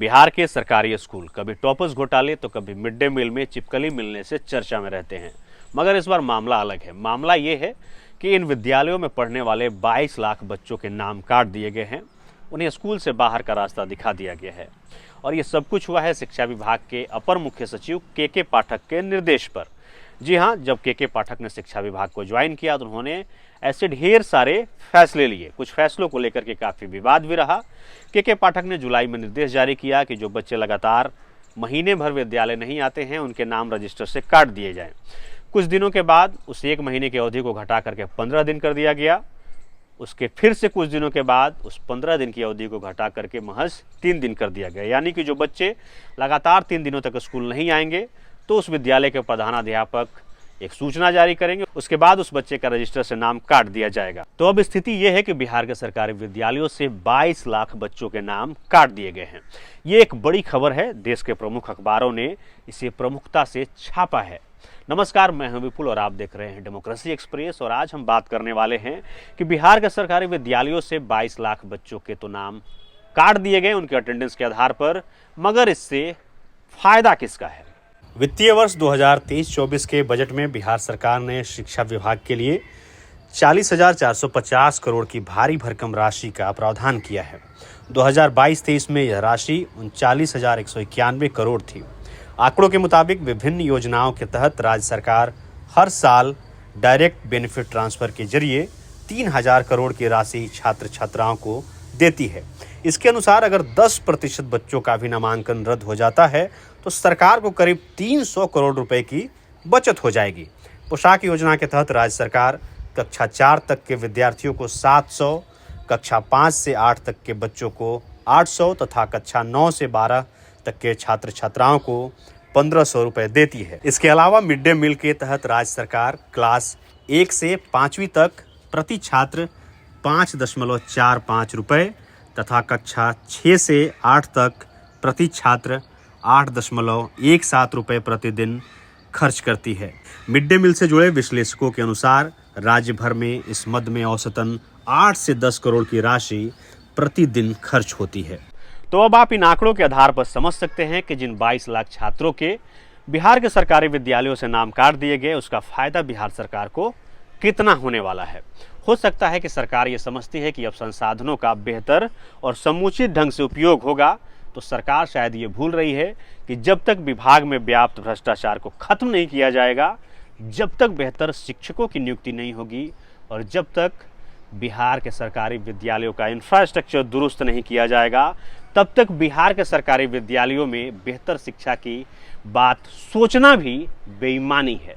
बिहार के सरकारी स्कूल कभी टॉपर्स घोटाले तो कभी मिड डे मील में चिपकली मिलने से चर्चा में रहते हैं। मगर इस बार मामला अलग है। मामला ये है कि इन विद्यालयों में पढ़ने वाले 22 लाख बच्चों के नाम काट दिए गए हैं। उन्हें स्कूल से बाहर का रास्ता दिखा दिया गया है और ये सब कुछ हुआ है शिक्षा विभाग के अपर मुख्य सचिव के पाठक के निर्देश पर। जी हाँ, जब के पाठक ने शिक्षा विभाग को ज्वाइन किया तो उन्होंने ऐसे ढेर सारे फैसले लिए। कुछ फैसलों को लेकर के काफ़ी विवाद भी रहा। के पाठक ने जुलाई में निर्देश जारी किया कि जो बच्चे लगातार महीने भर विद्यालय नहीं आते हैं उनके नाम रजिस्टर से काट दिए जाएं। कुछ दिनों के बाद उस 1 महीने की अवधि को घटा करके 15 दिन कर दिया गया। उसके फिर से कुछ दिनों के बाद उस 15 दिन की अवधि को घटा करके महज 3 दिन कर दिया गया। यानी कि जो बच्चे लगातार 3 दिनों तक स्कूल नहीं आएंगे तो उस विद्यालय के प्रधानाध्यापक एक सूचना जारी करेंगे, उसके बाद उस बच्चे का रजिस्टर से नाम काट दिया जाएगा। तो अब स्थिति यह है कि बिहार के सरकारी विद्यालयों से 22 लाख बच्चों के नाम काट दिए गए हैं। ये एक बड़ी खबर है। देश के प्रमुख अखबारों ने इसे प्रमुखता से छापा है। नमस्कार, मैं हूं विपुल और आप देख रहे हैं डेमोक्रेसी एक्सप्रेस। और आज हम बात करने वाले हैं कि बिहार के सरकारी विद्यालयों से 22 लाख बच्चों के तो नाम काट दिए गए उनके अटेंडेंस के आधार पर, मगर इससे फायदा किसका है? वित्तीय वर्ष 2023-24 के बजट में बिहार सरकार ने शिक्षा विभाग के लिए 40,450 करोड़ की भारी भरकम राशि का प्रावधान किया है। 2022-23 में यह राशि 39,191 करोड़ थी। आंकड़ों के मुताबिक विभिन्न योजनाओं के तहत राज्य सरकार हर साल डायरेक्ट बेनिफिट ट्रांसफर के जरिए 3,000 करोड़ की राशि छात्र छात्राओं को देती है। इसके अनुसार अगर 10% बच्चों का भी नामांकन रद्द हो जाता है तो सरकार को करीब 300 करोड़ रुपए की बचत हो जाएगी। पोशाक योजना के तहत राज्य सरकार कक्षा 4 तक के विद्यार्थियों को 700, कक्षा 5 से 8 तक के बच्चों को 800 तथा कक्षा 9 से 12 तक के छात्र छात्राओं को 1,500 रुपए देती है। इसके अलावा मिड डे मील के तहत राज्य सरकार क्लास 1 से 5वीं तक प्रति छात्र 5.45 रुपए तथा कक्षा 6 से 8 तक प्रति छात्र 8.17 रुपए प्रतिदिन खर्च करती है। मिड डे मील से जुड़े विश्लेषकों के अनुसार राज्य भर में इस मद में औसतन 8 से 10 करोड़ की राशि प्रतिदिन खर्च होती है। तो अब आप इन आंकड़ों के आधार पर समझ सकते हैं कि जिन 22 लाख छात्रों के बिहार के सरकारी विद्यालयों से नाम काट दिए गए उसका फायदा बिहार सरकार को कितना होने वाला है। हो सकता है कि सरकार ये समझती है कि अब संसाधनों का बेहतर और समुचित ढंग से उपयोग होगा, तो सरकार शायद ये भूल रही है कि जब तक विभाग में व्याप्त भ्रष्टाचार को खत्म नहीं किया जाएगा, जब तक बेहतर शिक्षकों की नियुक्ति नहीं होगी और जब तक बिहार के सरकारी विद्यालयों का इंफ्रास्ट्रक्चर दुरुस्त नहीं किया जाएगा, तब तक बिहार के सरकारी विद्यालयों में बेहतर शिक्षा की बात सोचना भी बेईमानी है।